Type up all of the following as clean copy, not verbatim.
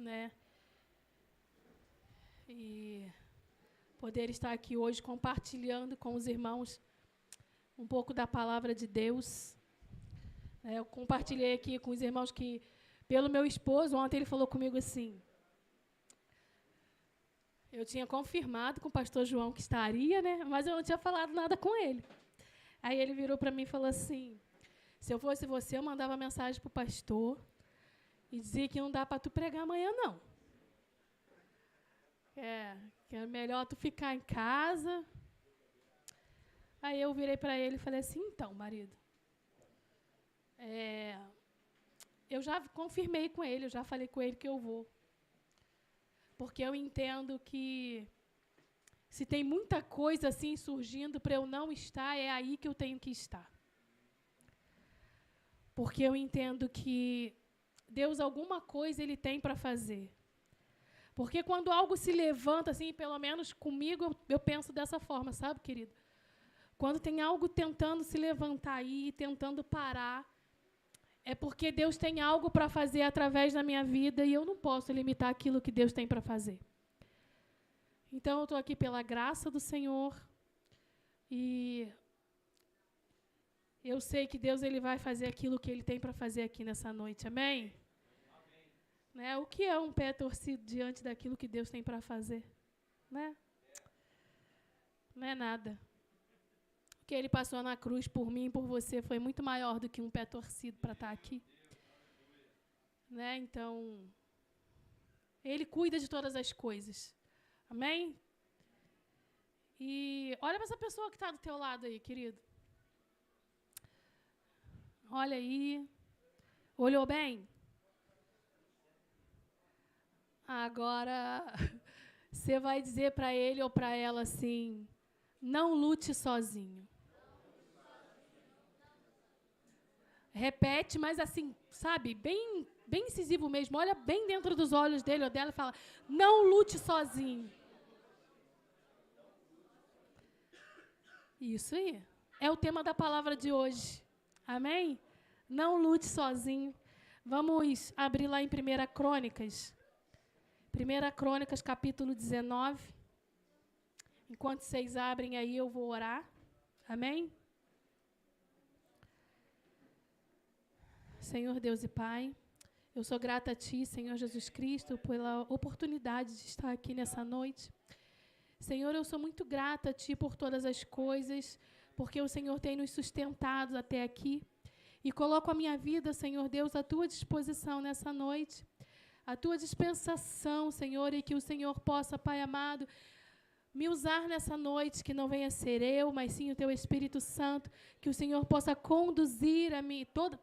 né? E poder estar aqui hoje compartilhando com os irmãos um pouco da palavra de Deus. Eu compartilhei aqui com os irmãos que, pelo meu esposo, ontem ele falou comigo assim, eu tinha confirmado com o pastor João que estaria, né? Mas eu não tinha falado nada com ele. Aí ele virou para mim e falou assim, se eu fosse você, eu mandava mensagem para o pastor e dizia que não dá para tu pregar amanhã, não. Que é melhor tu ficar em casa. Aí eu virei para ele e falei assim, então, marido, eu já confirmei com ele, eu já falei com ele que eu vou. Porque eu entendo que se tem muita coisa assim surgindo para eu não estar, é aí que eu tenho que estar. Porque eu entendo que Deus, alguma coisa, Ele tem para fazer. Porque quando algo se levanta, assim, pelo menos comigo, eu penso dessa forma, sabe, querido? Quando tem algo tentando se levantar aí, tentando parar, é porque Deus tem algo para fazer através da minha vida e eu não posso limitar aquilo que Deus tem para fazer. Então, eu estou aqui pela graça do Senhor e eu sei que Deus ele vai fazer aquilo que Ele tem para fazer aqui nessa noite. Amém? Amém. Né? O que é um pé torcido diante daquilo que Deus tem para fazer? Né? Não é nada. O que Ele passou na cruz por mim e por você foi muito maior do que um pé torcido para estar aqui. Né? Então, Ele cuida de todas as coisas. Amém? E olha para essa pessoa que está do teu lado aí, querido. Olha aí. Olhou bem? Agora, você vai dizer para ele ou para ela assim, não lute sozinho. Repete, mas assim, sabe, bem incisivo mesmo. Olha bem dentro dos olhos dele ou dela e fala, não lute sozinho. Isso aí. É o tema da palavra de hoje. Amém? Não lute sozinho. Vamos abrir lá em 1 Crônicas. 1 Crônicas, capítulo 19. Enquanto vocês abrem aí, eu vou orar. Amém? Senhor Deus e Pai, eu sou grata a Ti, Senhor Jesus Cristo, pela oportunidade de estar aqui nessa noite. Senhor, eu sou muito grata a Ti por todas as coisas, porque o Senhor tem nos sustentado até aqui. E coloco a minha vida, Senhor Deus, à Tua disposição nessa noite, a Tua dispensação, Senhor, e que o Senhor possa, Pai amado, me usar nessa noite, que não venha ser eu, mas sim o Teu Espírito Santo, que o Senhor possa conduzir a mim, toda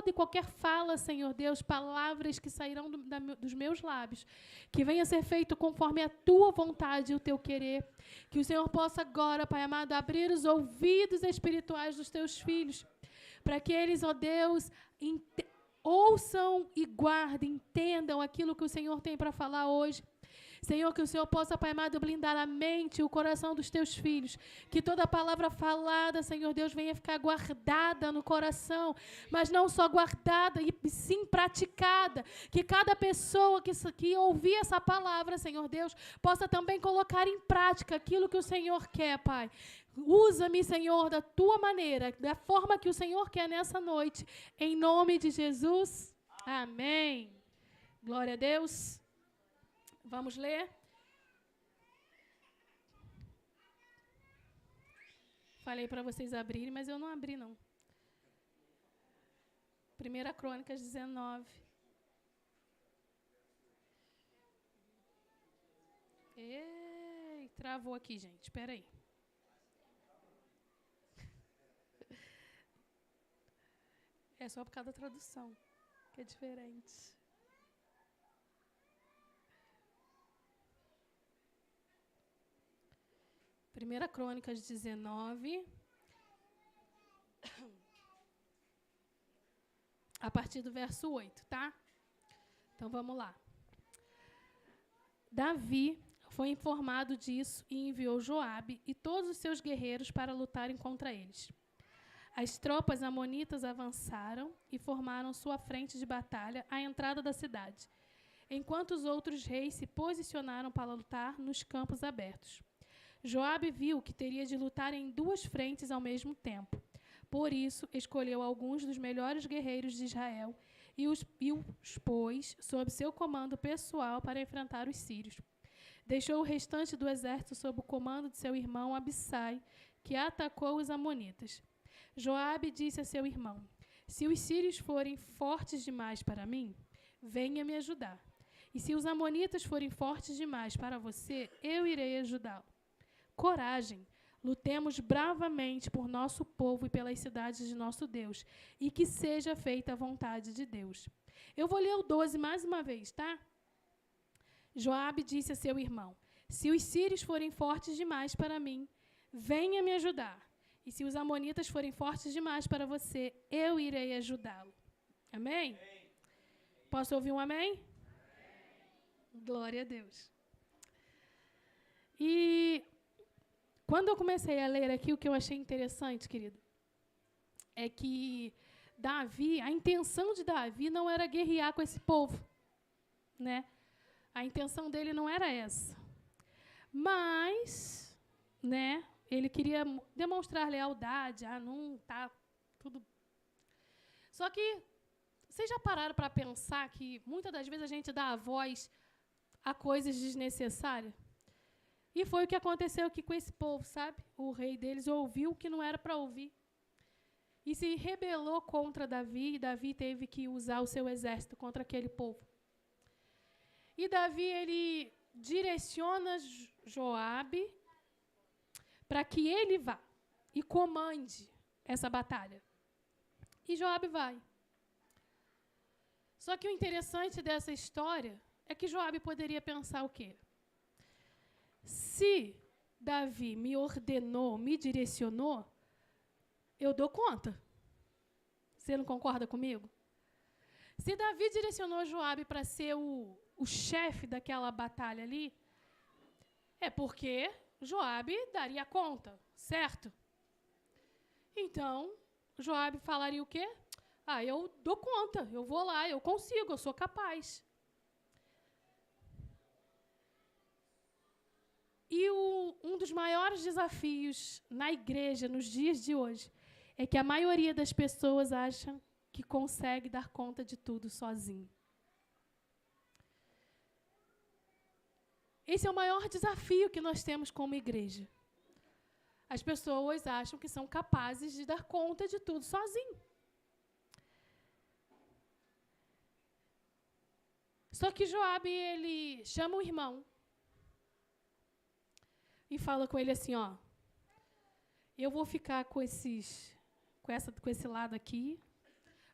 e qualquer fala, Senhor Deus, palavras que sairão dos meus lábios, que venha ser feito conforme a Tua vontade e o Teu querer, que o Senhor possa agora, Pai amado, abrir os ouvidos espirituais dos Teus filhos, para que eles, ó Deus, ouçam e guardem, entendam aquilo que o Senhor tem para falar hoje. Senhor, que o Senhor possa, Pai amado, blindar a mente e o coração dos Teus filhos. Que toda palavra falada, Senhor Deus, venha ficar guardada no coração. Mas não só guardada, e sim praticada. Que cada pessoa que ouvir essa palavra, Senhor Deus, possa também colocar em prática aquilo que o Senhor quer, Pai. Usa-me, Senhor, da Tua maneira, da forma que o Senhor quer nessa noite. Em nome de Jesus. Amém. Glória a Deus. Vamos ler? Falei para vocês abrirem, mas eu não abri, não. 1 Crônicas 19. Ei, travou aqui, gente. Espera aí. É só por causa da tradução, que é diferente. Primeira Crônicas 19, a partir do verso 8, tá? Então, vamos lá. Davi foi informado disso e enviou Joabe e todos os seus guerreiros para lutarem contra eles. As tropas amonitas avançaram e formaram sua frente de batalha à entrada da cidade. enquanto os outros reis se posicionaram para lutar nos campos abertos. Joabe viu que teria de lutar em 2 frentes ao mesmo tempo. Por isso, escolheu alguns dos melhores guerreiros de Israel e os pôs sob seu comando pessoal para enfrentar os sírios. Deixou o restante do exército sob o comando de seu irmão Abissai, que atacou os amonitas. Joabe disse a seu irmão: se os sírios forem fortes demais para mim, venha me ajudar. E se os amonitas forem fortes demais para você, eu irei ajudá-lo. Coragem, lutemos bravamente por nosso povo e pelas cidades de nosso Deus, e que seja feita a vontade de Deus. Eu vou ler o 12 mais uma vez, tá? Joabe disse a seu irmão: se os sírios forem fortes demais para mim, venha me ajudar. E se os amonitas forem fortes demais para você, eu irei ajudá-lo. Amém? Posso ouvir um amém? Glória a Deus. E quando eu comecei a ler aqui, o que eu achei interessante, querido, é que Davi, a intenção de Davi não era guerrear com esse povo, né? A intenção dele não era essa. Mas, né, ele queria demonstrar lealdade, não tá tudo. Só que vocês já pararam para pensar que muitas das vezes a gente dá a voz a coisas desnecessárias? E foi o que aconteceu aqui com esse povo, sabe? O rei deles ouviu o que não era para ouvir. E se rebelou contra Davi, e Davi teve que usar o seu exército contra aquele povo. E Davi, ele direciona Joabe para que ele vá e comande essa batalha. E Joabe vai. Só que o interessante dessa história é que Joabe poderia pensar o quê? Se Davi me ordenou, me direcionou, eu dou conta. Você não concorda comigo? Se Davi direcionou Joabe para ser o chefe daquela batalha ali, é porque Joabe daria conta, certo? Então, Joabe falaria o quê? Eu dou conta, eu vou lá, eu consigo, eu sou capaz. E um dos maiores desafios na igreja, nos dias de hoje, é que a maioria das pessoas acham que consegue dar conta de tudo sozinho. Esse é o maior desafio que nós temos como igreja. As pessoas acham que são capazes de dar conta de tudo sozinho. Só que Joabe, ele chama o irmão e fala com ele assim, eu vou ficar com esse lado aqui.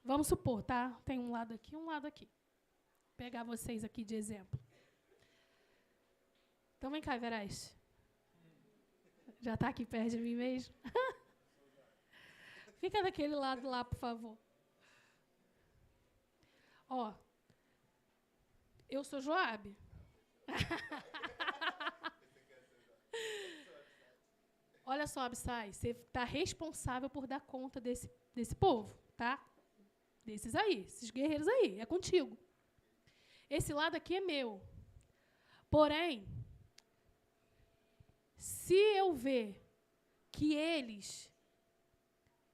Vamos supor, tá? Tem um lado aqui, um lado aqui. Vou pegar vocês aqui de exemplo. Então, vem cá, Veraz. Já está aqui perto de mim mesmo? Fica daquele lado lá, por favor. Eu sou Joabe. Olha só, Abissai, você está responsável por dar conta desse povo, tá? Desses aí, esses guerreiros aí, é contigo. Esse lado aqui é meu. Porém, se eu ver que eles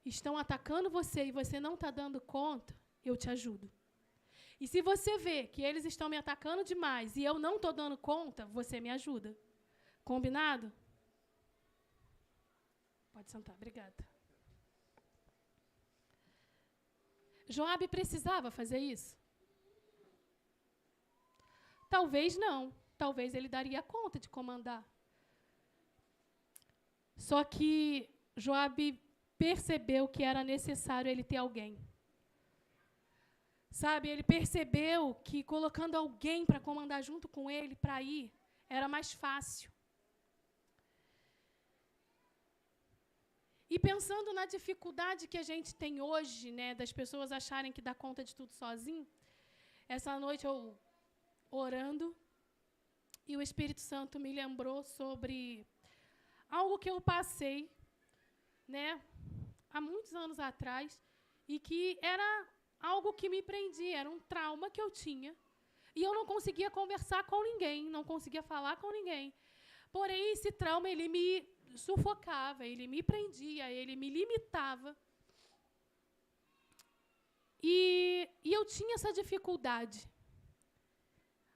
estão atacando você e você não está dando conta, eu te ajudo. E se você vê que eles estão me atacando demais e eu não estou dando conta, você me ajuda. Combinado? Pode sentar, obrigada. Joabe precisava fazer isso? Talvez não. Talvez ele daria conta de comandar. Só que Joabe percebeu que era necessário ele ter alguém. Sabe, ele percebeu que colocando alguém para comandar junto com ele, para ir, era mais fácil. E pensando na dificuldade que a gente tem hoje, né, das pessoas acharem que dá conta de tudo sozinho, essa noite eu orando, e o Espírito Santo me lembrou sobre algo que eu passei, né, há muitos anos atrás, e que era algo que me prendia, era um trauma que eu tinha E eu não conseguia conversar com ninguém, não conseguia falar com ninguém. Porém, esse trauma, ele me sufocava, ele me prendia, ele me limitava. E eu tinha essa dificuldade.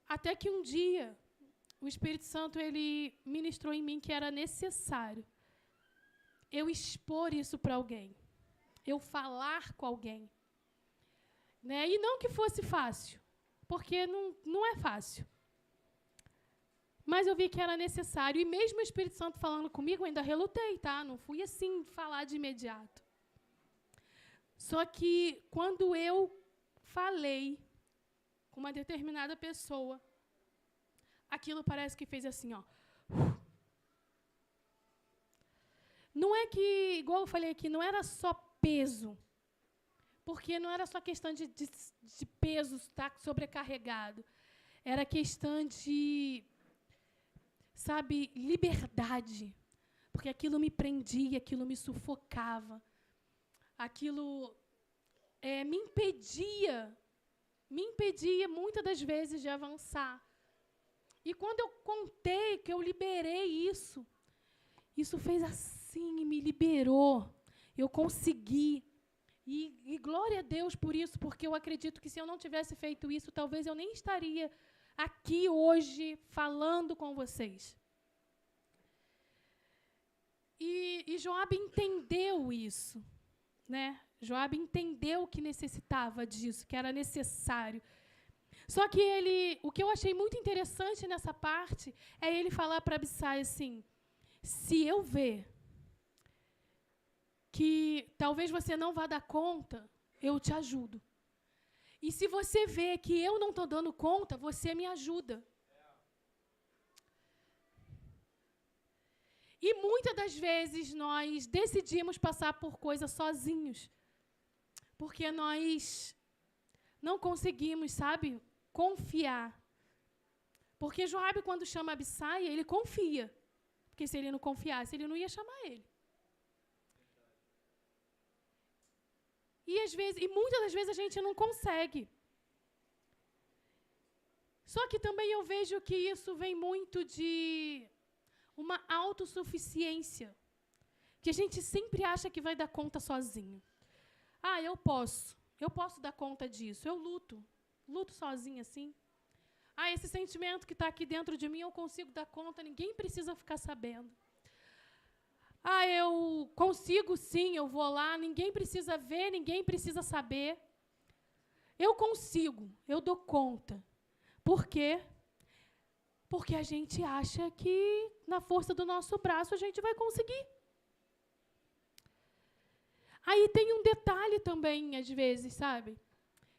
Até que um dia, o Espírito Santo, ele ministrou em mim que era necessário eu expor isso para alguém, eu falar com alguém. Né? E não que fosse fácil, porque não é fácil. Mas eu vi que era necessário. E mesmo o Espírito Santo falando comigo, eu ainda relutei, tá? Não fui assim falar de imediato. Só que quando eu falei com uma determinada pessoa, aquilo parece que fez assim, ó. Não é que, igual eu falei aqui, não era só peso. Porque não era só questão de peso estar sobrecarregado. Era questão de, sabe, liberdade. Porque aquilo me prendia, aquilo me sufocava. Aquilo me impedia muitas das vezes de avançar. E quando eu contei que eu liberei isso fez assim e me liberou. Eu consegui. E glória a Deus por isso, porque eu acredito que se eu não tivesse feito isso, talvez eu nem estaria aqui hoje falando com vocês. E Joabe entendeu isso, né? Joabe entendeu que necessitava disso, que era necessário. Só que o que eu achei muito interessante nessa parte é ele falar para Abissai assim: se eu ver que talvez você não vá dar conta, eu te ajudo. E se você vê que eu não estou dando conta, você me ajuda. E muitas das vezes nós decidimos passar por coisas sozinhos, porque nós não conseguimos, sabe, confiar. Porque Joabe, quando chama Abissai, ele confia. Porque se ele não confiasse, ele não ia chamar ele. E muitas das vezes a gente não consegue. Só que também eu vejo que isso vem muito de uma autossuficiência, que a gente sempre acha que vai dar conta sozinho. Ah, eu posso dar conta disso, eu luto sozinha assim. Ah, esse sentimento que está aqui dentro de mim, eu consigo dar conta, ninguém precisa ficar sabendo. Ah, eu consigo sim, eu vou lá, ninguém precisa ver, ninguém precisa saber. Eu consigo, eu dou conta. Por quê? Porque a gente acha que na força do nosso braço a gente vai conseguir. Aí tem um detalhe também, às vezes, sabe?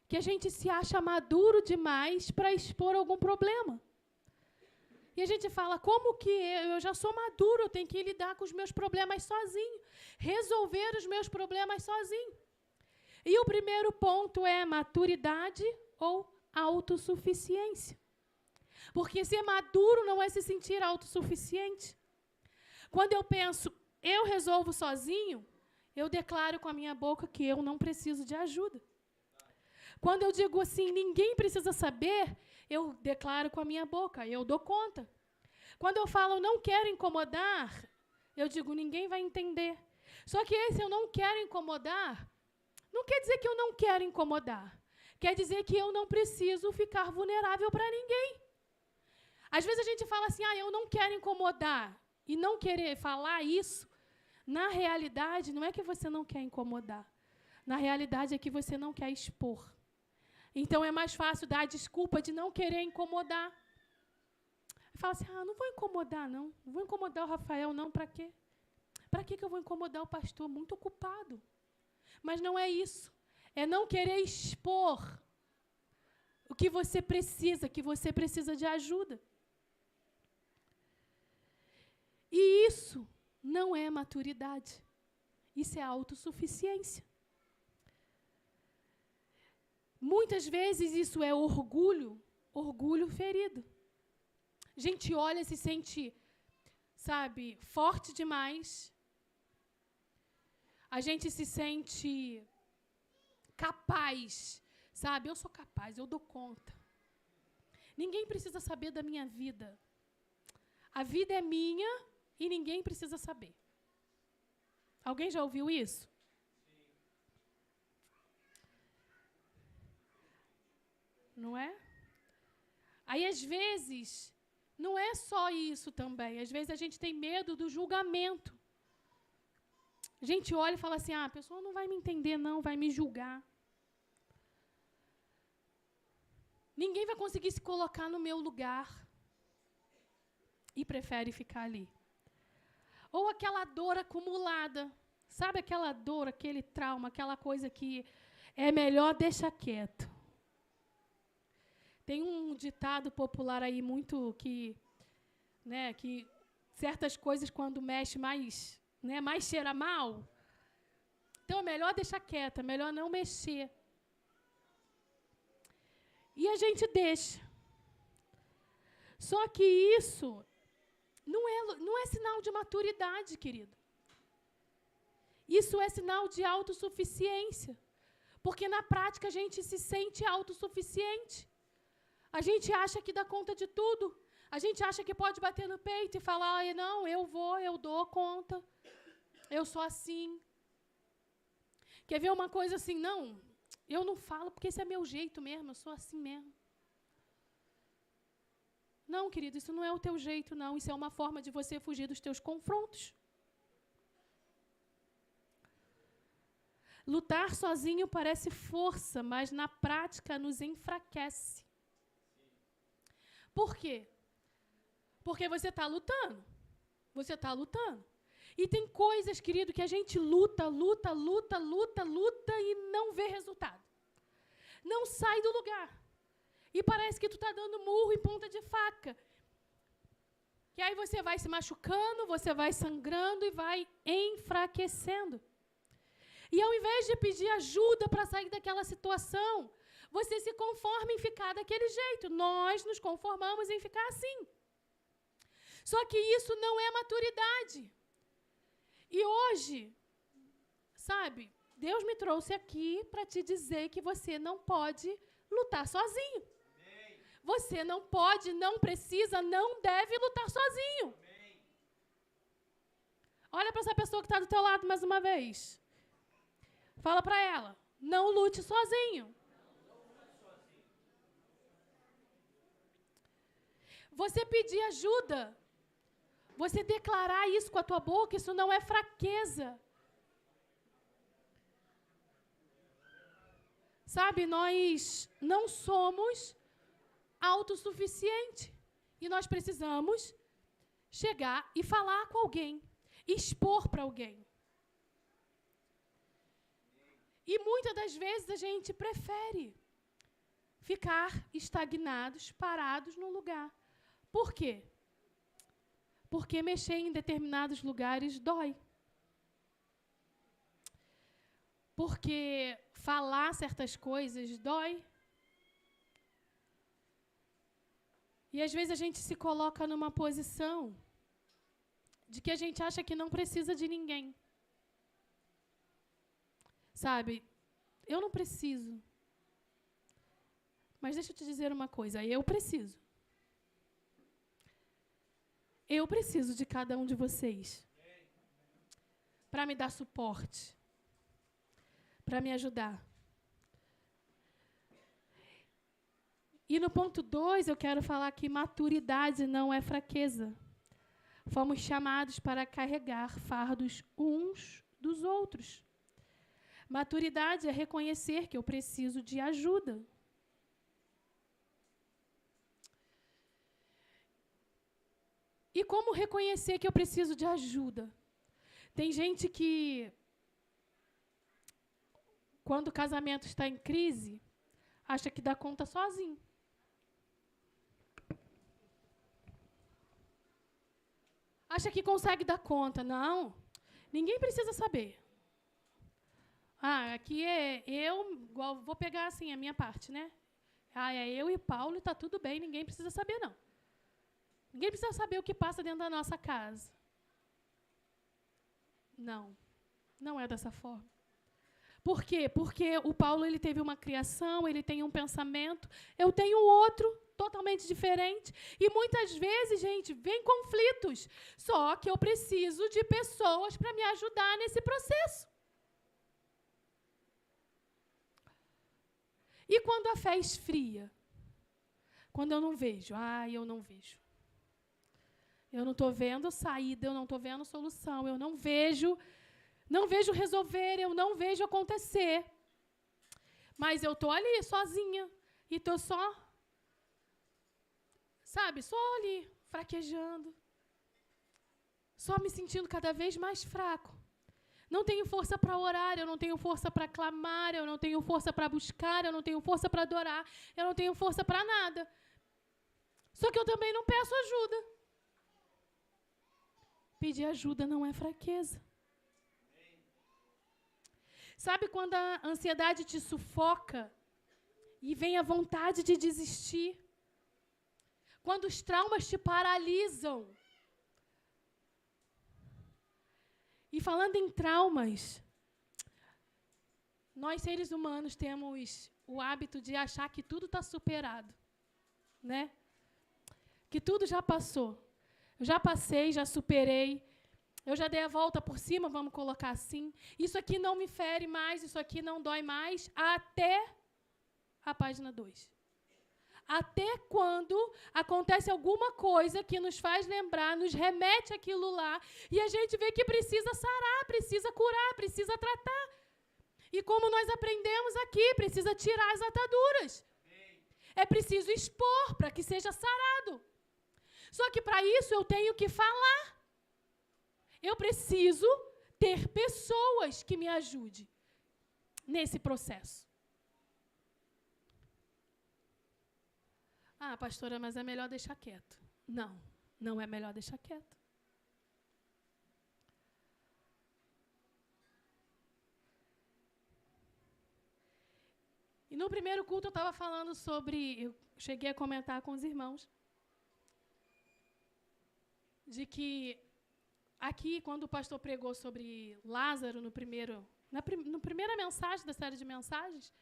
Que a gente se acha maduro demais para expor algum problema. E a gente fala, como que eu já sou maduro, eu tenho que lidar com os meus problemas sozinho, resolver os meus problemas sozinho. E o primeiro ponto é maturidade ou autossuficiência. Porque ser maduro não é se sentir autossuficiente. Quando eu penso, eu resolvo sozinho, eu declaro com a minha boca que eu não preciso de ajuda. Quando eu digo assim, ninguém precisa saber, eu declaro com a minha boca, eu dou conta. Quando eu falo, não quero incomodar, eu digo, ninguém vai entender. Só que esse eu não quero incomodar, não quer dizer que eu não quero incomodar. Quer dizer que eu não preciso ficar vulnerável para ninguém. Às vezes a gente fala assim, eu não quero incomodar. E não querer falar isso, na realidade, não é que você não quer incomodar. Na realidade, é que você não quer expor. Então, é mais fácil dar a desculpa de não querer incomodar. Fala assim, não vou incomodar, não. Não vou incomodar o Rafael, não. Para quê? Para que eu vou incomodar o pastor? Muito ocupado. Mas não é isso. É não querer expor o que você precisa de ajuda. E isso não é maturidade. Isso é autossuficiência. Muitas vezes isso é orgulho ferido. A gente olha e se sente, sabe, forte demais. A gente se sente capaz, sabe? Eu sou capaz, eu dou conta. Ninguém precisa saber da minha vida. A vida é minha e ninguém precisa saber. Alguém já ouviu isso? Não é? Aí, às vezes, não é só isso também. Às vezes, a gente tem medo do julgamento. A gente olha e fala assim, a pessoa não vai me entender, não, vai me julgar. Ninguém vai conseguir se colocar no meu lugar. E prefere ficar ali. Ou aquela dor acumulada. Sabe aquela dor, aquele trauma, aquela coisa que é melhor deixar quieto. Tem um ditado popular aí muito que certas coisas quando mexe mais cheira mal. Então é melhor deixar quieto, é melhor não mexer. E a gente deixa. Só que isso não é sinal de maturidade, querido. Isso é sinal de autossuficiência. Porque na prática a gente se sente autossuficiente. A gente acha que dá conta de tudo. A gente acha que pode bater no peito e falar, não, eu dou conta. Eu sou assim. Quer ver uma coisa assim? Não, eu não falo porque esse é meu jeito mesmo, eu sou assim mesmo. Não, querido, isso não é o teu jeito, não. Isso é uma forma de você fugir dos teus confrontos. Lutar sozinho parece força, mas na prática nos enfraquece. Por quê? Porque você está lutando. Você está lutando. E tem coisas, querido, que a gente luta e não vê resultado. Não sai do lugar. E parece que tu está dando murro em ponta de faca. E aí você vai se machucando, você vai sangrando e vai enfraquecendo. E ao invés de pedir ajuda para sair daquela situação, você se conforma em ficar daquele jeito. Nós nos conformamos em ficar assim. Só que isso não é maturidade. E hoje, sabe, Deus me trouxe aqui para te dizer que você não pode lutar sozinho. Amém. Você não pode, não precisa, não deve lutar sozinho. Amém. Olha para essa pessoa que está do teu lado mais uma vez. Fala para ela, não lute sozinho. Você pedir ajuda, você declarar isso com a tua boca, isso não é fraqueza. Sabe, nós não somos autossuficientes. E nós precisamos chegar e falar com alguém, expor para alguém. E muitas das vezes a gente prefere ficar estagnados, parados no lugar. Por quê? Porque mexer em determinados lugares dói. Porque falar certas coisas dói. E às vezes a gente se coloca numa posição de que a gente acha que não precisa de ninguém. Sabe, eu não preciso. Mas deixa eu te dizer uma coisa, eu preciso. Eu preciso de cada um de vocês para me dar suporte, para me ajudar. E no ponto 2, eu quero falar que maturidade não é fraqueza. Fomos chamados para carregar fardos uns dos outros. Maturidade é reconhecer que eu preciso de ajuda. E como reconhecer que eu preciso de ajuda? Tem gente que, quando o casamento está em crise, acha que dá conta sozinho. Acha que consegue dar conta. Não, ninguém precisa saber. Aqui é eu, igual, vou pegar assim a minha parte, né? É eu e Paulo e está tudo bem, ninguém precisa saber, não. Ninguém precisa saber o que passa dentro da nossa casa. Não, não é dessa forma. Por quê? Porque o Paulo ele teve uma criação, ele tem um pensamento, eu tenho outro totalmente diferente. E muitas vezes, gente, vem conflitos. Só que eu preciso de pessoas para me ajudar nesse processo. E quando a fé esfria? Quando eu não vejo. Eu não vejo. Eu não estou vendo saída, eu não estou vendo solução, eu não vejo resolver, eu não vejo acontecer. Mas eu estou ali sozinha e estou só ali, fraquejando. Só me sentindo cada vez mais fraco. Não tenho força para orar, eu não tenho força para clamar, eu não tenho força para buscar, eu não tenho força para adorar, eu não tenho força para nada. Só que eu também não peço ajuda. Pedir ajuda não é fraqueza. Sabe quando a ansiedade te sufoca e vem a vontade de desistir? Quando os traumas te paralisam. E falando em traumas, nós seres humanos temos o hábito de achar que tudo está superado, né? Que tudo já passou. Eu já passei, já superei. Eu já dei a volta por cima, vamos colocar assim. Isso aqui não me fere mais, isso aqui não dói mais, até a página 2. Até quando acontece alguma coisa que nos faz lembrar, nos remete àquilo lá, e a gente vê que precisa sarar, precisa curar, precisa tratar. E como nós aprendemos aqui, precisa tirar as ataduras. É preciso expor para que seja sarado. Só que para isso eu tenho que falar. Eu preciso ter pessoas que me ajudem nesse processo. Pastora, mas é melhor deixar quieto. Não, não é melhor deixar quieto. E no primeiro culto eu estava falando eu cheguei a comentar com os irmãos, de que aqui, quando o pastor pregou sobre Lázaro na primeira mensagem da série de mensagens,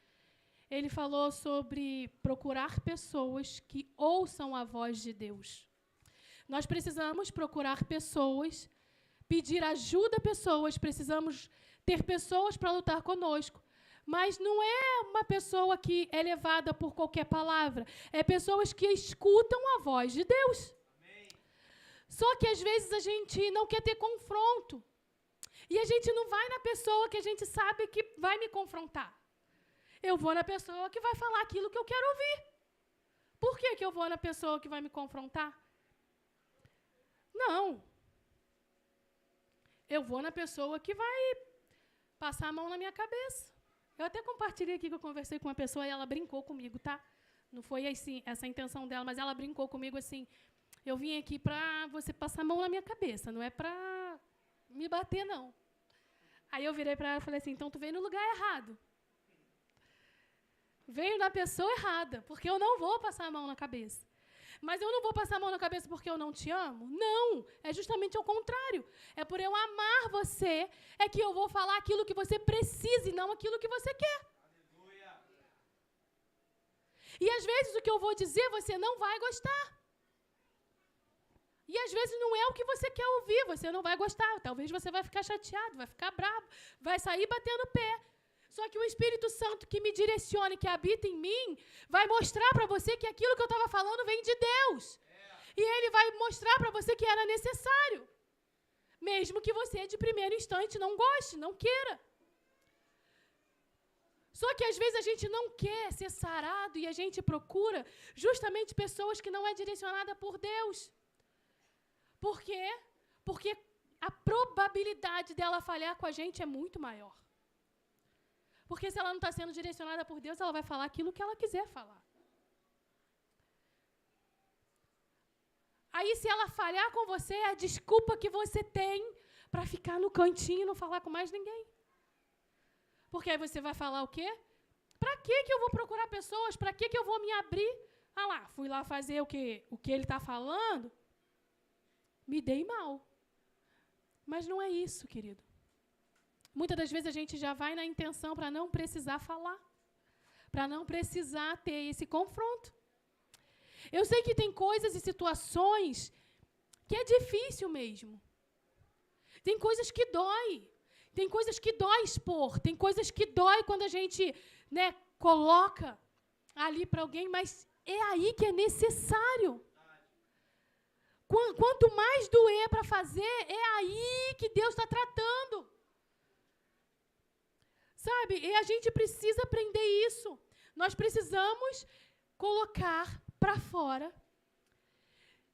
ele falou sobre procurar pessoas que ouçam a voz de Deus. Nós precisamos procurar pessoas, pedir ajuda a pessoas, precisamos ter pessoas para lutar conosco. Mas não é uma pessoa que é levada por qualquer palavra, é pessoas que escutam a voz de Deus. Só que, às vezes, a gente não quer ter confronto. E a gente não vai na pessoa que a gente sabe que vai me confrontar. Eu vou na pessoa que vai falar aquilo que eu quero ouvir. Por que eu vou na pessoa que vai me confrontar? Não. Eu vou na pessoa que vai passar a mão na minha cabeça. Eu até compartilhei aqui que eu conversei com uma pessoa e ela brincou comigo, tá? Não foi assim, essa a intenção dela, mas ela brincou comigo assim... Eu vim aqui para você passar a mão na minha cabeça, não é para me bater, não. Aí eu virei para ela e falei assim, então tu veio no lugar errado. Veio na pessoa errada, porque eu não vou passar a mão na cabeça. Mas eu não vou passar a mão na cabeça porque eu não te amo? Não, é justamente ao contrário. É por eu amar você, é que eu vou falar aquilo que você precisa e não aquilo que você quer. Aleluia. E às vezes o que eu vou dizer você não vai gostar. E às vezes não é o que você quer ouvir, você não vai gostar. Talvez você vai ficar chateado, vai ficar bravo, vai sair batendo o pé. Só que o Espírito Santo que me direciona e que habita em mim, vai mostrar para você que aquilo que eu estava falando vem de Deus. E Ele vai mostrar para você que era necessário. Mesmo que você, de primeiro instante, não goste, não queira. Só que às vezes a gente não quer ser sarado e a gente procura justamente pessoas que não é direcionada por Deus. Por quê? Porque a probabilidade dela falhar com a gente é muito maior. Porque se ela não está sendo direcionada por Deus, ela vai falar aquilo que ela quiser falar. Aí, se ela falhar com você, é a desculpa que você tem para ficar no cantinho e não falar com mais ninguém. Porque aí você vai falar o quê? Para que eu vou procurar pessoas? Para que eu vou me abrir? Fui lá fazer o que ele está falando. Me dei mal. Mas não é isso, querido. Muitas das vezes a gente já vai na intenção para não precisar falar, para não precisar ter esse confronto. Eu sei que tem coisas e situações que é difícil mesmo. Tem coisas que dói. Tem coisas que dói expor. Tem coisas que dói quando a gente, né, coloca ali para alguém, mas é aí que é necessário. Quanto mais doer para fazer, é aí que Deus está tratando. Sabe? E a gente precisa aprender isso. Nós precisamos colocar para fora.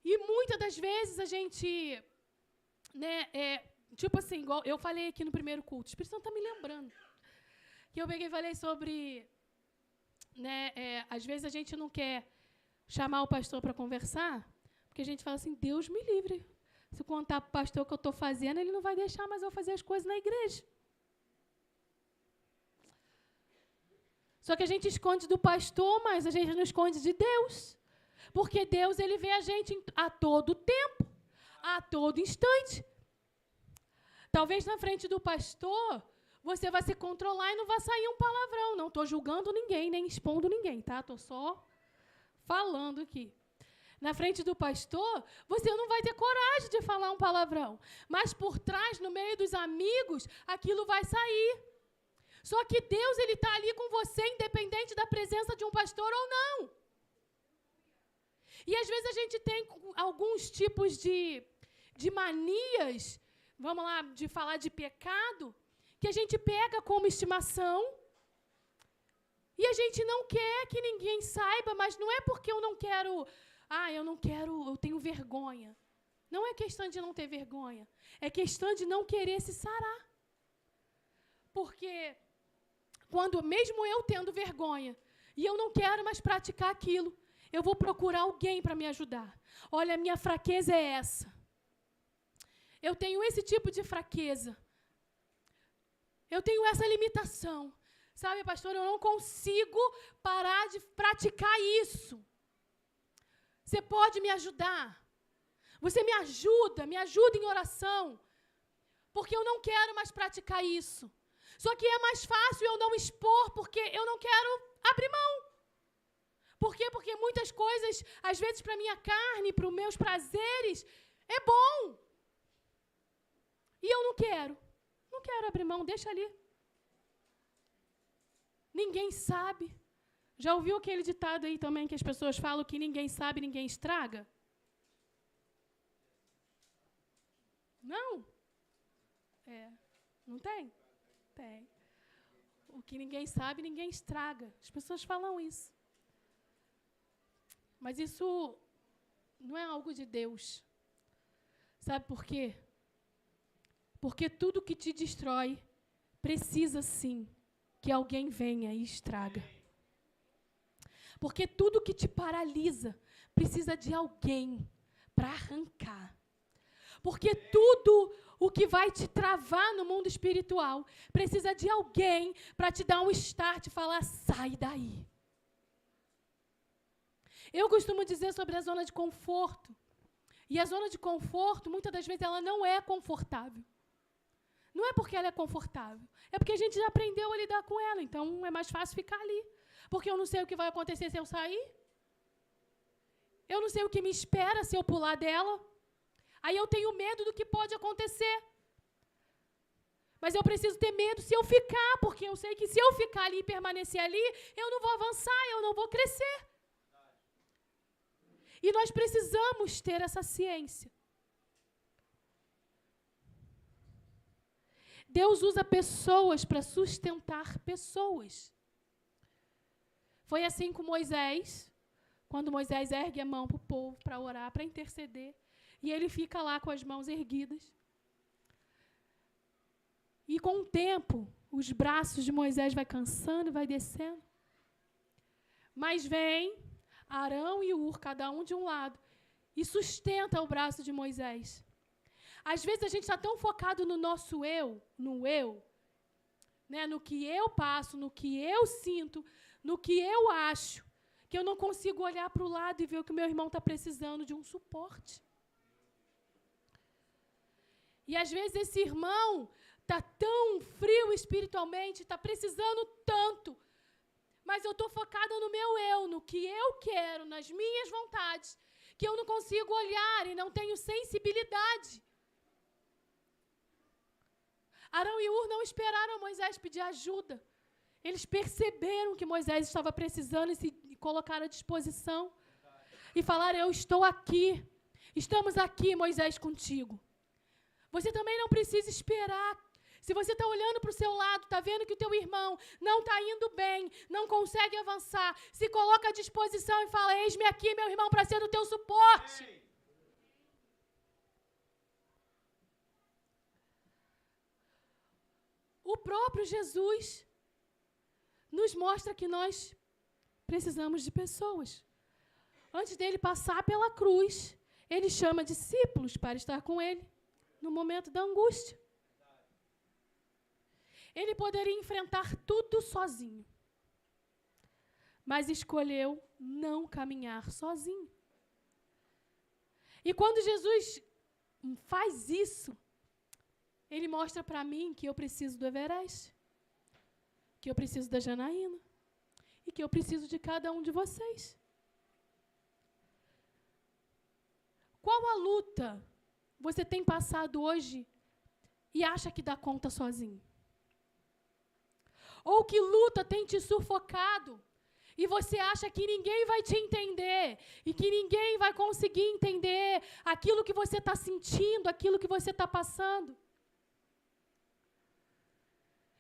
E muitas das vezes a gente, né, tipo assim, igual eu falei aqui no primeiro culto, o Espírito Santo está me lembrando, que eu peguei e falei sobre, né, às vezes a gente não quer chamar o pastor para conversar, porque a gente fala assim, Deus me livre, se eu contar para o pastor o que eu estou fazendo, ele não vai deixar mais eu fazer as coisas na igreja. Só que a gente esconde do pastor, mas a gente não esconde de Deus. Porque Deus, ele vê a gente a todo tempo, a todo instante. Talvez na frente do pastor, você vai se controlar e não vai sair um palavrão. Não estou julgando ninguém, nem expondo ninguém, tá? Estou só falando aqui. Na frente do pastor, você não vai ter coragem de falar um palavrão. Mas por trás, no meio dos amigos, aquilo vai sair. Só que Deus, ele está ali com você, independente da presença de um pastor ou não. E às vezes a gente tem alguns tipos de manias, vamos lá, de falar de pecado, que a gente pega como estimação, e a gente não quer que ninguém saiba, mas não é porque eu não quero, eu tenho vergonha. Não é questão de não ter vergonha, é questão de não querer se sarar. Porque quando mesmo eu tendo vergonha, e eu não quero mais praticar aquilo, eu vou procurar alguém para me ajudar. Olha, a minha fraqueza é essa. Eu tenho esse tipo de fraqueza. Eu tenho essa limitação. Sabe, pastor, eu não consigo parar de praticar isso. Você pode me ajudar? Você me ajuda em oração. Porque eu não quero mais praticar isso. Só que é mais fácil eu não expor, porque eu não quero abrir mão. Por quê? Porque muitas coisas, às vezes, para a minha carne, para os meus prazeres, é bom. E eu não quero. Não quero abrir mão, deixa ali. Ninguém sabe. Já ouviu aquele ditado aí também que as pessoas falam que ninguém sabe, ninguém estraga? Não? Não tem? Tem. O que ninguém sabe, ninguém estraga. As pessoas falam isso. Mas isso não é algo de Deus. Sabe por quê? Porque tudo que te destrói precisa, sim, que alguém venha e estraga. Porque tudo que te paralisa precisa de alguém para arrancar. Porque tudo o que vai te travar no mundo espiritual precisa de alguém para te dar um start e falar, sai daí. Eu costumo dizer sobre a zona de conforto. E a zona de conforto, muitas das vezes, ela não é confortável. Não é porque ela é confortável. É porque a gente já aprendeu a lidar com ela. Então, é mais fácil ficar ali. Porque eu não sei o que vai acontecer se eu sair. Eu não sei o que me espera se eu pular dela. Aí eu tenho medo do que pode acontecer. Mas eu preciso ter medo se eu ficar, porque eu sei que se eu ficar ali e permanecer ali, eu não vou avançar, eu não vou crescer. E nós precisamos ter essa ciência. Deus usa pessoas para sustentar pessoas. Foi assim com Moisés, quando Moisés ergue a mão para o povo, para orar, para interceder, e ele fica lá com as mãos erguidas. E com o tempo, os braços de Moisés vai cansando e vai descendo. Mas vem Arão e Hur, cada um de um lado, e sustenta o braço de Moisés. Às vezes a gente está tão focado no nosso eu, né, no que eu passo, no que eu sinto, no que eu acho, que eu não consigo olhar para o lado e ver o que o meu irmão está precisando de um suporte. E às vezes esse irmão está tão frio espiritualmente, está precisando tanto, mas eu estou focada no meu eu, no que eu quero, nas minhas vontades, que eu não consigo olhar e não tenho sensibilidade. Arão e Hur não esperaram Moisés pedir ajuda. Eles perceberam que Moisés estava precisando e se colocaram à disposição. E falaram, eu estou aqui. Estamos aqui, Moisés, contigo. Você também não precisa esperar. Se você está olhando para o seu lado, está vendo que o teu irmão não está indo bem, não consegue avançar, se coloca à disposição e fala, eis-me aqui, meu irmão, para ser o teu suporte. O próprio Jesus nos mostra que nós precisamos de pessoas. Antes dele passar pela cruz, ele chama discípulos para estar com ele no momento da angústia. Ele poderia enfrentar tudo sozinho, mas escolheu não caminhar sozinho. E quando Jesus faz isso, ele mostra para mim que eu preciso do Everest, que eu preciso da Janaína e que eu preciso de cada um de vocês. Qual a luta você tem passado hoje e acha que dá conta sozinho? Ou que luta tem te sufocado e você acha que ninguém vai te entender e que ninguém vai conseguir entender aquilo que você está sentindo, aquilo que você está passando?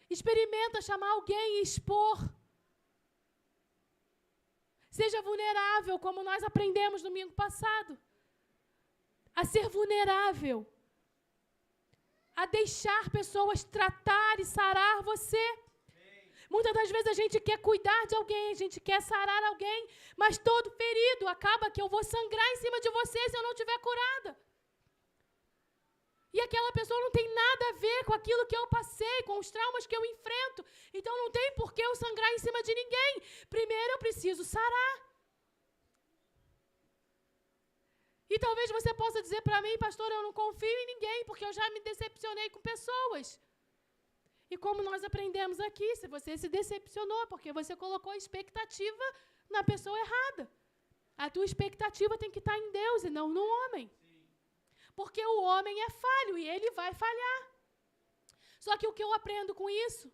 Experimenta chamar alguém e expor. Seja vulnerável, como nós aprendemos no domingo passado. A ser vulnerável. A deixar pessoas tratar e sarar você. Muitas das vezes a gente quer cuidar de alguém, a gente quer sarar alguém, mas todo ferido acaba que eu vou sangrar em cima de você se eu não estiver curada. E aquela pessoa não tem nada a ver com aquilo que eu passei, com os traumas que eu enfrento. Então não tem por que eu sangrar em cima de ninguém. Primeiro eu preciso sarar. E talvez você possa dizer para mim, pastor, eu não confio em ninguém, porque eu já me decepcionei com pessoas. E como nós aprendemos aqui, se você se decepcionou, porque você colocou a expectativa na pessoa errada. A tua expectativa tem que estar em Deus e não no homem. Porque o homem é falho e ele vai falhar. Só que o que eu aprendo com isso?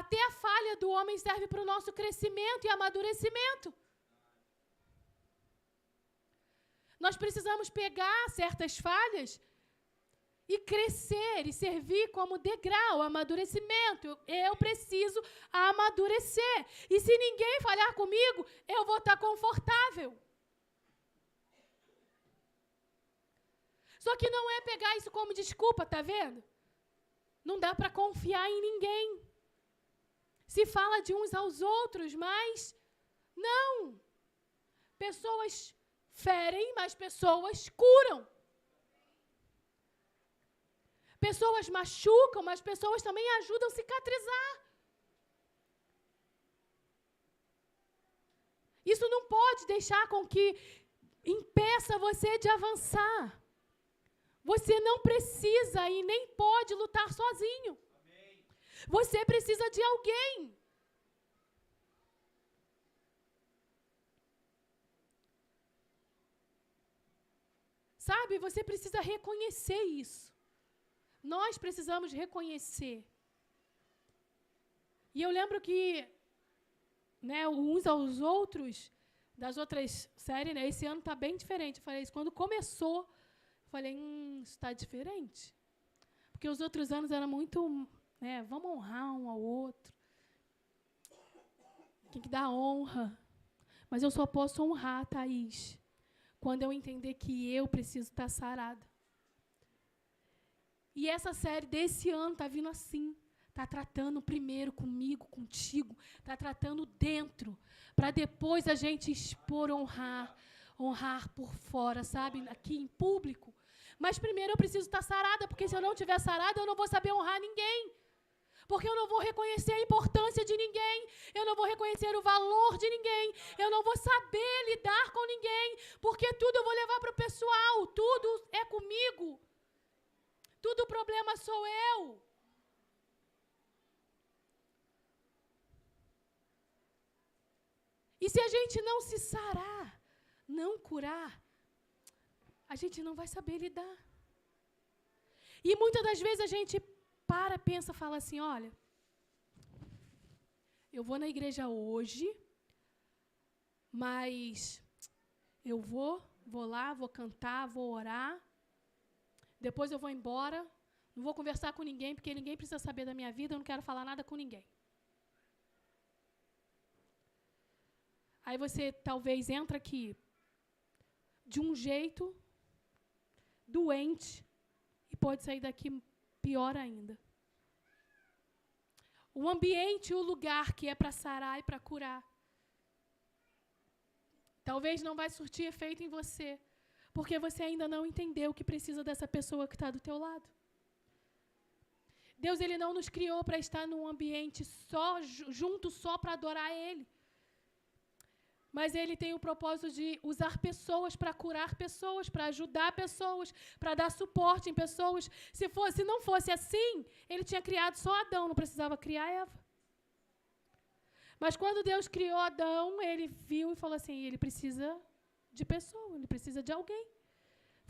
Até a falha do homem serve para o nosso crescimento e amadurecimento. Nós precisamos pegar certas falhas e crescer e servir como degrau, amadurecimento. Eu preciso amadurecer. E se ninguém falhar comigo, eu vou estar confortável. Só que não é pegar isso como desculpa, tá vendo? Não dá para confiar em ninguém. Se fala de uns aos outros, mas não. Pessoas ferem, mas pessoas curam. Pessoas machucam, mas pessoas também ajudam a cicatrizar. Isso não pode deixar com que impeça você de avançar. Você não precisa e nem pode lutar sozinho. Amém. Você precisa de alguém. Sabe, você precisa reconhecer isso. Nós precisamos reconhecer. E eu lembro que, né, uns aos outros, das outras séries, né, esse ano está bem diferente. Eu falei isso quando começou. Falei, isso está diferente. Porque os outros anos era muito, né, vamos honrar um ao outro. Tem que dar honra. Mas eu só posso honrar a Thaís quando eu entender que eu preciso estar sarada. E essa série desse ano está vindo assim. Está tratando primeiro comigo, contigo. Está tratando dentro. Para depois a gente expor, honrar. Honrar por fora, sabe? Aqui em público. Mas primeiro eu preciso estar sarada, porque se eu não estiver sarada, eu não vou saber honrar ninguém. Porque eu não vou reconhecer a importância de ninguém. Eu não vou reconhecer o valor de ninguém. Eu não vou saber lidar com ninguém. Porque tudo eu vou levar para o pessoal. Tudo é comigo. Tudo o problema sou eu. E se a gente não se sarar, não curar, a gente não vai saber lidar. E muitas das vezes a gente pensa, fala assim, olha, eu vou na igreja hoje, mas eu vou lá, vou cantar, vou orar, depois eu vou embora, não vou conversar com ninguém, porque ninguém precisa saber da minha vida, eu não quero falar nada com ninguém. Aí você talvez entra aqui de um jeito doente e pode sair daqui pior ainda. O ambiente, o lugar que é para sarar e para curar, talvez não vai surtir efeito em você, porque você ainda não entendeu que precisa dessa pessoa que está do teu lado. Deus, Ele não nos criou para estar num ambiente só, junto só para adorar Ele. Mas Ele tem o propósito de usar pessoas para curar pessoas, para ajudar pessoas, para dar suporte em pessoas. Se não fosse assim, Ele tinha criado só Adão, não precisava criar Eva. Mas quando Deus criou Adão, Ele viu e falou assim, ele precisa de pessoa, ele precisa de alguém.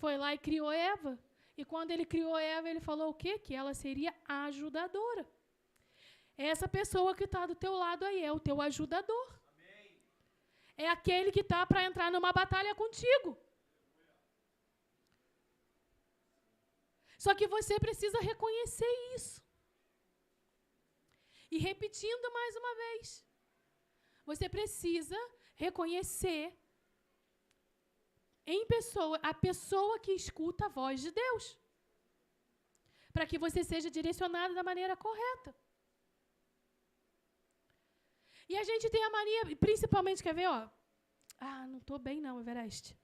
Foi lá e criou Eva. E quando Ele criou Eva, Ele falou o quê? Que ela seria ajudadora. Essa pessoa que está do teu lado aí é o teu ajudador. É aquele que está para entrar numa batalha contigo. Só que você precisa reconhecer isso. E repetindo mais uma vez, você precisa reconhecer em pessoa, a pessoa que escuta a voz de Deus, para que você seja direcionado da maneira correta. E a gente tem a mania, principalmente, quer ver, ó? Ah, não estou bem não, Everest.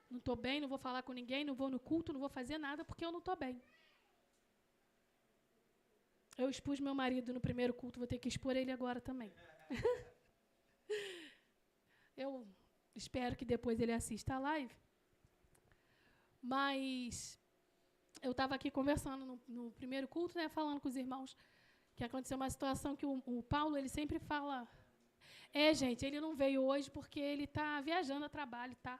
Não estou bem, não vou falar com ninguém, não vou no culto, não vou fazer nada, porque eu não estou bem. Eu expus meu marido no primeiro culto, vou ter que expor ele agora também. Eu espero que depois ele assista a live. Mas eu estava aqui conversando no primeiro culto, né, falando com os irmãos, que aconteceu uma situação que o Paulo, ele sempre fala... gente, ele não veio hoje porque ele está viajando a trabalho, tá?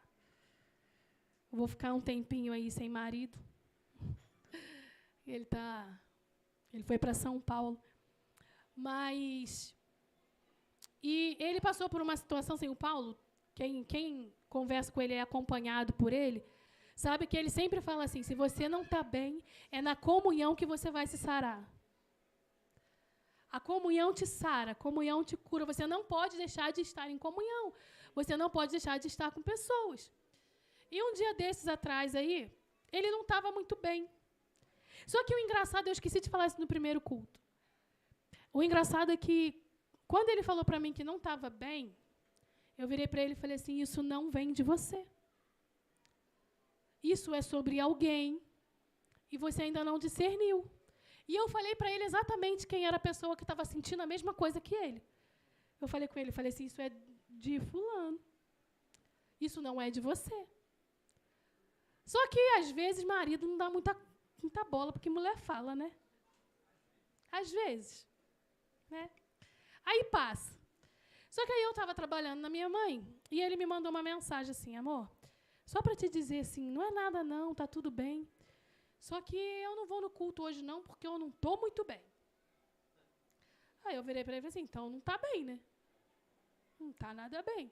Eu vou ficar um tempinho aí sem marido. Ele foi para São Paulo. Mas... E ele passou por uma situação, assim, o Paulo, quem conversa com ele é acompanhado por ele, sabe que ele sempre fala assim, se você não está bem, é na comunhão que você vai se sarar. A comunhão te sara, a comunhão te cura. Você não pode deixar de estar em comunhão. Você não pode deixar de estar com pessoas. E um dia desses atrás aí, ele não estava muito bem. Só que o engraçado, eu esqueci de falar isso no primeiro culto. O engraçado é que, quando ele falou para mim que não estava bem, eu virei para ele e falei assim, isso não vem de você. Isso é sobre alguém e você ainda não discerniu. E eu falei para ele exatamente quem era a pessoa que estava sentindo a mesma coisa que ele. Eu falei com ele, falei assim, isso é de fulano. Isso não é de você. Só que, às vezes, marido não dá muita bola, porque mulher fala, né? Às vezes. Né? Aí passa. Só que aí eu estava trabalhando na minha mãe, e ele me mandou uma mensagem assim, amor, só para te dizer assim, não é nada não, tá tudo bem. Só que eu não vou no culto hoje não, porque eu não estou muito bem. Aí eu virei para ele e falei assim, então não está bem, né? Não está nada bem.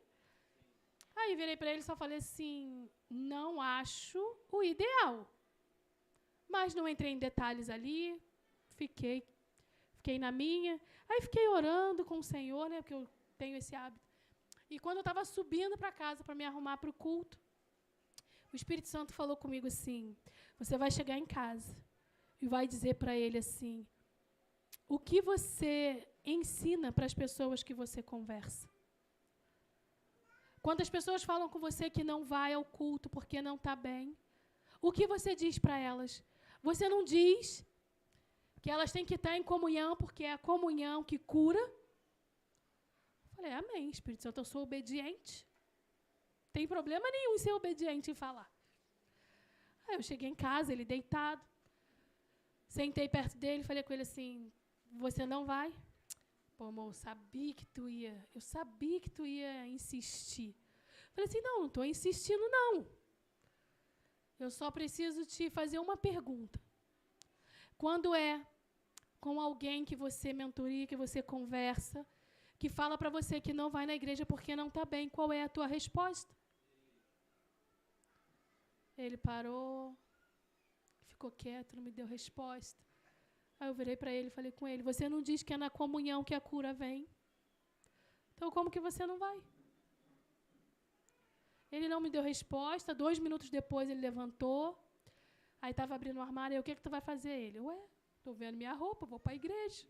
Aí virei para ele e só falei assim, não acho o ideal. Mas não entrei em detalhes ali, fiquei na minha. Aí fiquei orando com o Senhor, né? Porque eu tenho esse hábito. E quando eu estava subindo para casa para me arrumar para o culto, o Espírito Santo falou comigo assim, você vai chegar em casa e vai dizer para ele assim, o que você ensina para as pessoas que você conversa? Quando as pessoas falam com você que não vai ao culto porque não está bem, o que você diz para elas? Você não diz que elas têm que estar em comunhão porque é a comunhão que cura? Eu falei, amém, Espírito Santo, eu sou obediente. Não tem problema nenhum em ser obediente em falar. Aí eu cheguei em casa, ele deitado, sentei perto dele, falei com ele assim, você não vai? Pô, amor, eu sabia que tu ia insistir. Falei assim, não estou insistindo, não. Eu só preciso te fazer uma pergunta. Quando é com alguém que você mentoria, que você conversa, que fala para você que não vai na igreja porque não está bem, qual é a tua resposta? Ele parou, ficou quieto, não me deu resposta. Aí eu virei para ele e falei com ele, você não diz que é na comunhão que a cura vem? Então como que você não vai? Ele não me deu resposta, 2 minutos depois ele levantou, aí estava abrindo o armário, o que tu vai fazer? Ele, estou vendo minha roupa, vou para a igreja.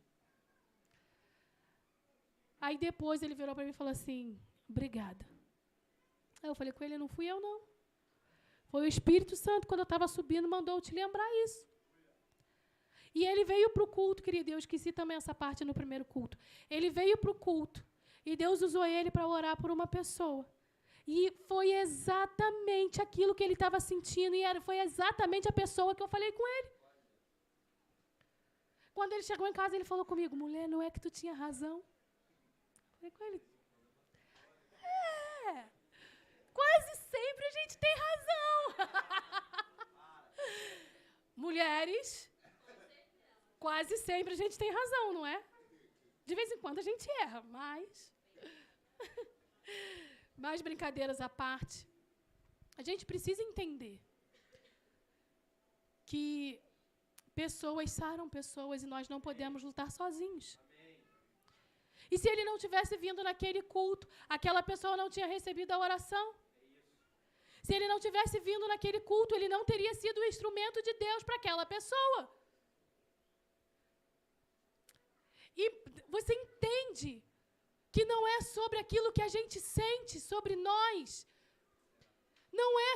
Aí depois ele virou para mim e falou assim, obrigada. Aí eu falei com ele, não fui eu não. Foi o Espírito Santo, quando eu estava subindo, mandou eu te lembrar isso. E ele veio para o culto, querido, eu esqueci também essa parte no primeiro culto. Ele veio para o culto e Deus usou ele para orar por uma pessoa. E foi exatamente aquilo que ele estava sentindo e foi exatamente a pessoa que eu falei com ele. Quando ele chegou em casa, ele falou comigo, mulher, não é que tu tinha razão? Eu falei com ele, quase sempre a gente tem razão. Mulheres, quase sempre a gente tem razão, não é? De vez em quando a gente erra, mas... Mais brincadeiras à parte, a gente precisa entender que pessoas saram pessoas e nós não podemos lutar sozinhos. E se ele não tivesse vindo naquele culto, aquela pessoa não tinha recebido a oração. Se ele não tivesse vindo naquele culto, ele não teria sido o instrumento de Deus para aquela pessoa. E você entende que não é sobre aquilo que a gente sente, sobre nós. Não é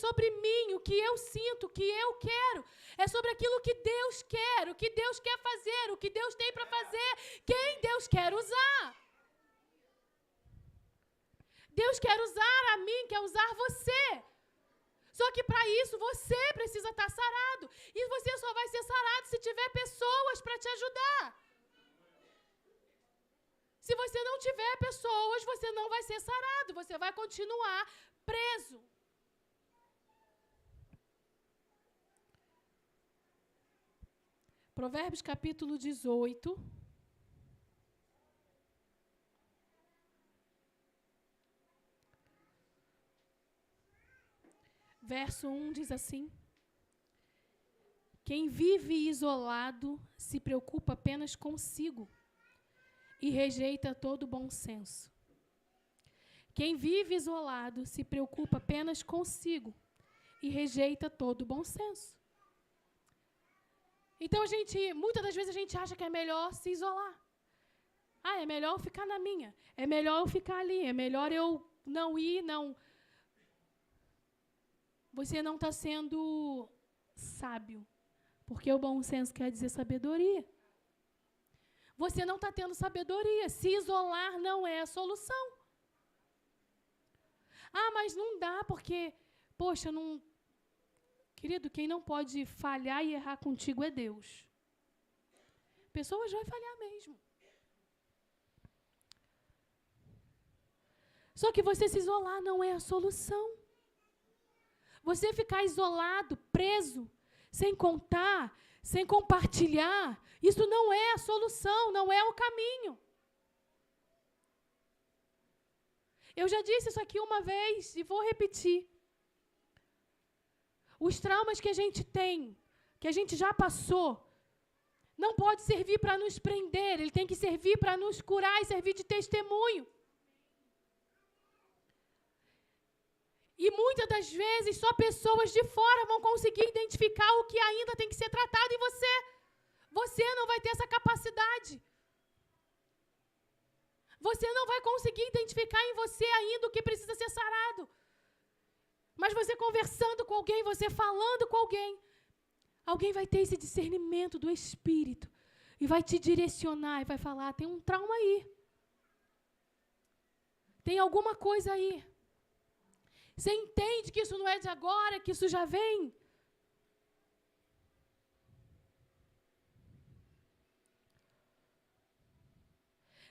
sobre mim, o que eu sinto, o que eu quero. É sobre aquilo que Deus quer, o que Deus quer fazer, o que Deus tem para fazer, quem Deus quer usar. Deus quer usar a mim, quer usar você. Só que para isso você precisa estar sarado. E você só vai ser sarado se tiver pessoas para te ajudar. Se você não tiver pessoas, você não vai ser sarado, você vai continuar preso. Provérbios capítulo 18. Verso 1 diz assim: quem vive isolado se preocupa apenas consigo e rejeita todo bom senso. Quem vive isolado se preocupa apenas consigo e rejeita todo bom senso. Então, muitas das vezes a gente acha que é melhor se isolar. É melhor eu ficar na minha, é melhor eu ficar ali, é melhor eu não ir, não. Você não está sendo sábio, porque o bom senso quer dizer sabedoria. Você não está tendo sabedoria. Se isolar não é a solução. Mas não dá porque, poxa, não... Querido, quem não pode falhar e errar contigo é Deus. Pessoas vão falhar mesmo. Só que você se isolar não é a solução. Você ficar isolado, preso, sem contar, sem compartilhar, isso não é a solução, não é o caminho. Eu já disse isso aqui uma vez e vou repetir. Os traumas que a gente tem, que a gente já passou, não pode servir para nos prender, ele tem que servir para nos curar e servir de testemunho. E muitas das vezes só pessoas de fora vão conseguir identificar o que ainda tem que ser tratado em você. Você não vai ter essa capacidade. Você não vai conseguir identificar em você ainda o que precisa ser sarado. Mas você conversando com alguém, você falando com alguém, alguém vai ter esse discernimento do Espírito e vai te direcionar e vai falar, tem um trauma aí. Tem alguma coisa aí. Você entende que isso não é de agora, que isso já vem?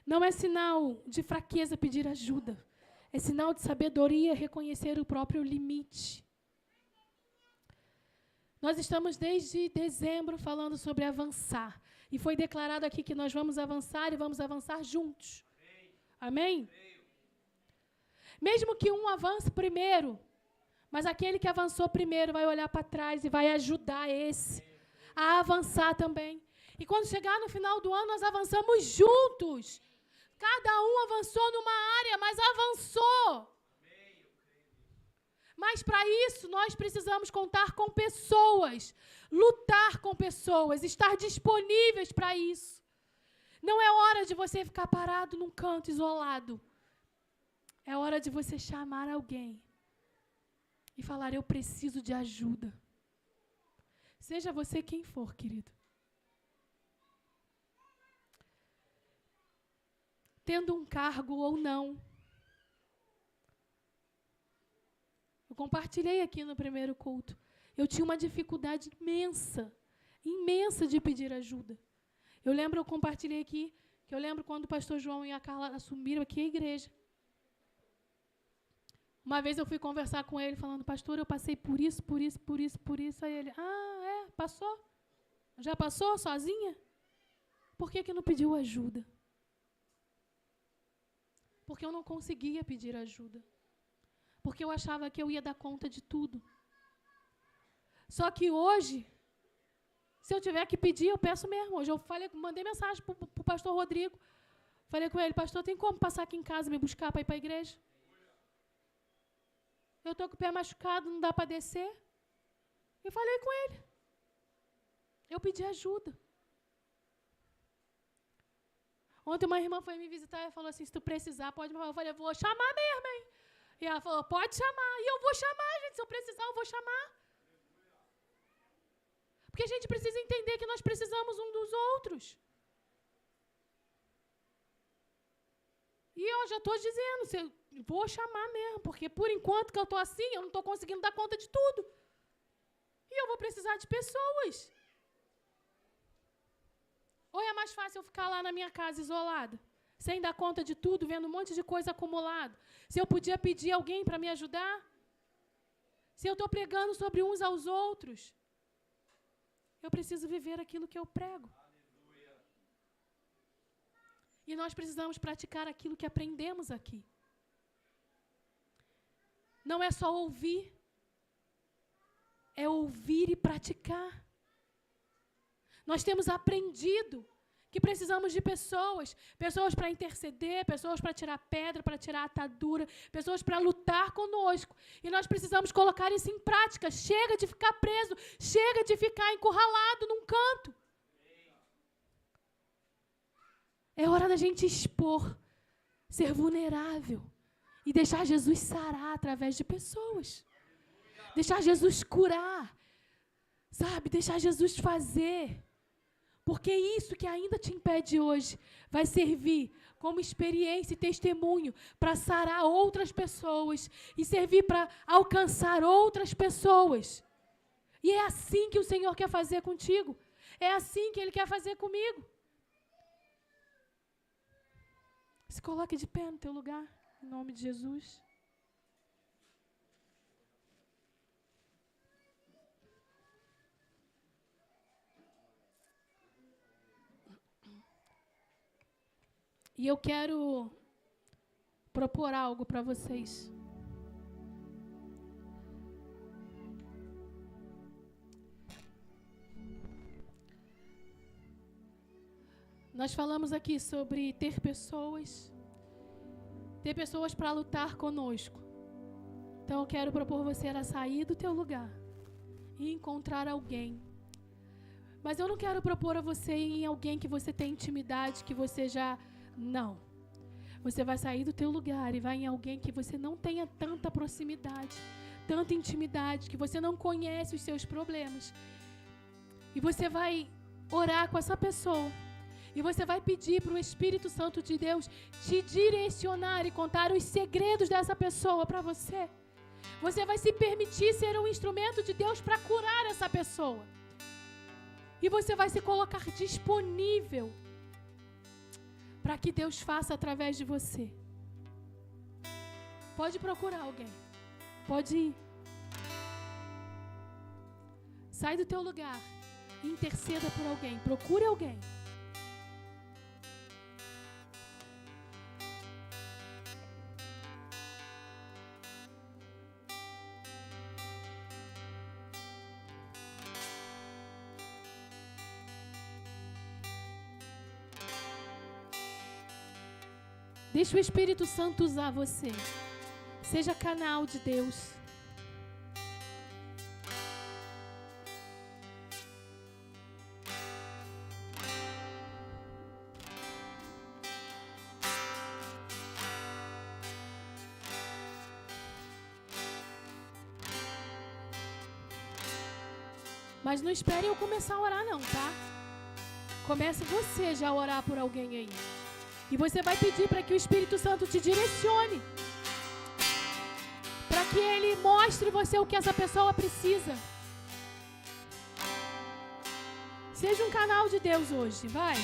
Não é sinal de fraqueza pedir ajuda. É sinal de sabedoria reconhecer o próprio limite. Nós estamos desde dezembro falando sobre avançar. E foi declarado aqui que nós vamos avançar e vamos avançar juntos. Amém? Mesmo que um avance primeiro, mas aquele que avançou primeiro vai olhar para trás e vai ajudar esse a avançar também. E quando chegar no final do ano, nós avançamos juntos. Cada um avançou numa área, mas avançou. Mas para isso, nós precisamos contar com pessoas, lutar com pessoas, estar disponíveis para isso. Não é hora de você ficar parado num canto isolado. É hora de você chamar alguém e falar, eu preciso de ajuda. Seja você quem for, querido. Tendo um cargo ou não. Eu compartilhei aqui no primeiro culto. Eu tinha uma dificuldade imensa de pedir ajuda. Eu compartilhei aqui, que eu lembro quando o pastor João e a Carla assumiram aqui a igreja. Uma vez eu fui conversar com ele, falando, pastor, eu passei por isso. Aí ele, passou? Já passou sozinha? Por que não pediu ajuda? Porque eu não conseguia pedir ajuda. Porque eu achava que eu ia dar conta de tudo. Só que hoje, se eu tiver que pedir, eu peço mesmo. Hoje eu mandei mensagem para o pastor Rodrigo. Falei com ele, pastor, tem como passar aqui em casa e me buscar para ir para a igreja? Eu estou com o pé machucado, não dá para descer. Eu falei com ele. Eu pedi ajuda. Ontem uma irmã foi me visitar e falou assim, se tu precisar, pode me chamar. Eu falei, vou chamar mesmo, hein? E ela falou, pode chamar. E eu vou chamar, gente. Se eu precisar, eu vou chamar. Porque a gente precisa entender que nós precisamos um dos outros. E eu já estou dizendo, vou chamar mesmo, porque por enquanto que eu estou assim, eu não estou conseguindo dar conta de tudo. E eu vou precisar de pessoas. Ou é mais fácil eu ficar lá na minha casa isolada, sem dar conta de tudo, vendo um monte de coisa acumulada? Se eu podia pedir alguém para me ajudar? Se eu estou pregando sobre uns aos outros? Eu preciso viver aquilo que eu prego. E nós precisamos praticar aquilo que aprendemos aqui. Não é só ouvir, é ouvir e praticar. Nós temos aprendido que precisamos de pessoas para interceder, pessoas para tirar pedra, para tirar atadura, pessoas para lutar conosco. E nós precisamos colocar isso em prática. Chega de ficar preso, chega de ficar encurralado num canto. É hora da gente expor, ser vulnerável e deixar Jesus sarar através de pessoas. Deixar Jesus curar, sabe? Deixar Jesus fazer. Porque isso que ainda te impede hoje vai servir como experiência e testemunho para sarar outras pessoas e servir para alcançar outras pessoas. E é assim que o Senhor quer fazer contigo. É assim que Ele quer fazer comigo. Se coloque de pé no teu lugar, em nome de Jesus. E eu quero propor algo para vocês. Nós falamos aqui sobre ter pessoas para lutar conosco. Então eu quero propor você a sair do teu lugar e encontrar alguém. Mas eu não quero propor a você em alguém que você tem intimidade, que você já... Não. Você vai sair do teu lugar e vai em alguém que você não tenha tanta proximidade, tanta intimidade, que você não conhece os seus problemas. E você vai orar com essa pessoa. E você vai pedir para o Espírito Santo de Deus te direcionar e contar os segredos dessa pessoa para você. Você vai se permitir ser um instrumento de Deus para curar essa pessoa. E você vai se colocar disponível para que Deus faça através de você. Pode procurar alguém. Pode ir. Sai do teu lugar e interceda por alguém. Procure alguém. Deixa o Espírito Santo usar você. Seja canal de Deus. Mas não espere eu começar a orar não, tá? Comece você já a orar por alguém aí. E você vai pedir para que o Espírito Santo te direcione. Para que Ele mostre você o que essa pessoa precisa. Seja um canal de Deus hoje, vai.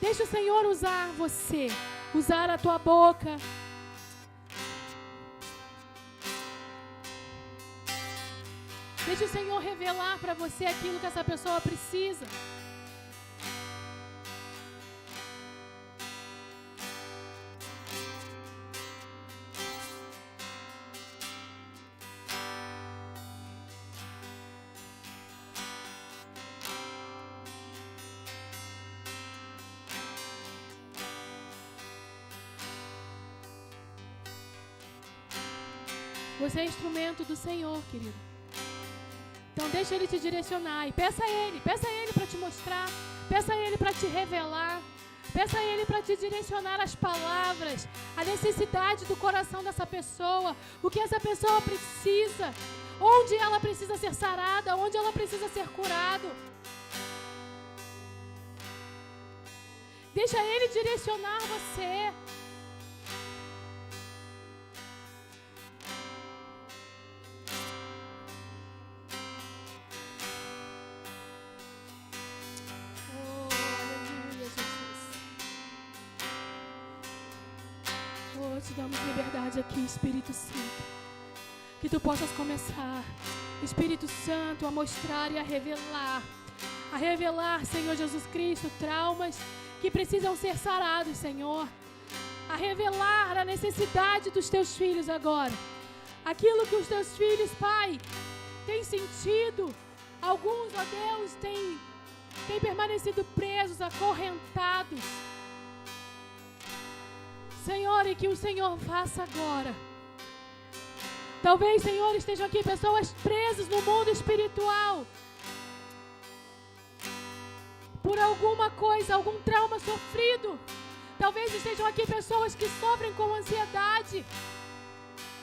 Deixa o Senhor usar você. Usar a tua boca. Deixa o Senhor revelar para você aquilo que essa pessoa precisa. Você é instrumento do Senhor, querido. Então deixa Ele te direcionar e peça a Ele para te mostrar, peça a Ele para te revelar, peça a Ele para te direcionar as palavras, a necessidade do coração dessa pessoa, o que essa pessoa precisa, onde ela precisa ser sarada, onde ela precisa ser curado. Deixa Ele direcionar você. Te damos liberdade aqui, Espírito Santo. Que tu possas começar, Espírito Santo, a mostrar e a revelar, Senhor Jesus Cristo, traumas que precisam ser sarados, Senhor. A revelar a necessidade dos teus filhos agora. Aquilo que os teus filhos, Pai, têm sentido. Alguns, ó Deus, têm permanecido presos, acorrentados. Senhor, e que o Senhor faça agora. Talvez, Senhor, estejam aqui pessoas presas no mundo espiritual. Por alguma coisa, algum trauma sofrido. Talvez estejam aqui pessoas que sofrem com ansiedade,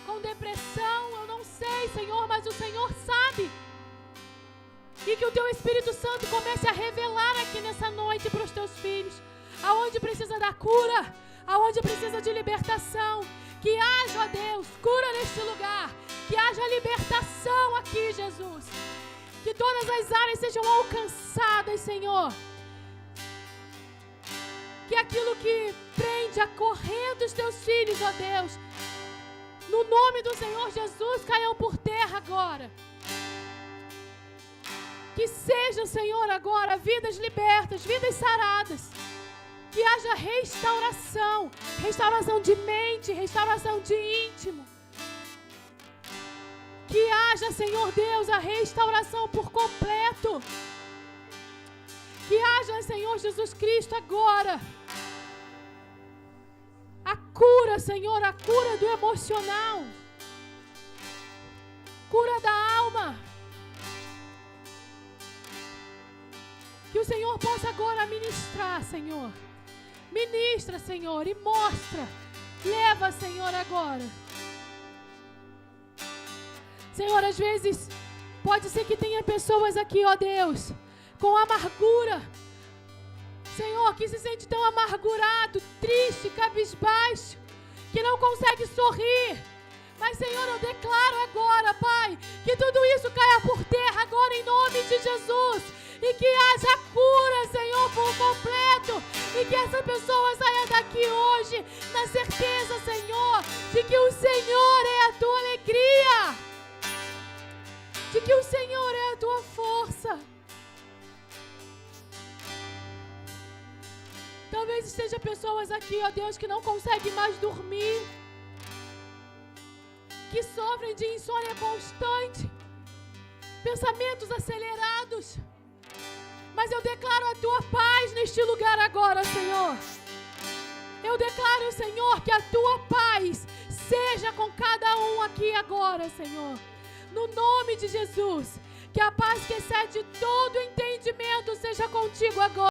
com depressão. Eu não sei, Senhor, mas o Senhor sabe. E que o Teu Espírito Santo comece a revelar aqui nessa noite para os Teus filhos. Aonde precisa da cura, aonde precisa de libertação, que haja, ó Deus, cura neste lugar, que haja libertação aqui, Jesus, que todas as áreas sejam alcançadas, Senhor, que aquilo que prende, acorrenta os teus filhos, ó Deus, no nome do Senhor Jesus, caiam por terra agora. Que sejam, Senhor, agora vidas libertas, vidas saradas. Que haja restauração, restauração de mente, restauração de íntimo. Que haja, Senhor Deus, a restauração por completo. Que haja, Senhor Jesus Cristo, agora a cura, Senhor, a cura do emocional, cura da alma. Que o Senhor possa agora ministrar, Senhor. Ministra, Senhor, e mostra. Leva, Senhor, agora. Senhor, às vezes, pode ser que tenha pessoas aqui, ó Deus, com amargura. Senhor, que se sente tão amargurado, triste, cabisbaixo, que não consegue sorrir. Mas, Senhor, eu declaro agora, Pai, que tudo isso caia por terra agora em nome de Jesus. E que haja cura, Senhor, por completo. E que essa pessoa saia de que o Senhor é a tua força. Talvez esteja pessoas aqui, ó Deus, que não conseguem mais dormir, que sofrem de insônia constante, pensamentos acelerados. Mas eu declaro a tua paz neste lugar agora, Senhor. Eu declaro, Senhor, que a tua paz seja com cada um aqui agora, Senhor. No nome de Jesus, que a paz que excede todo entendimento seja contigo agora.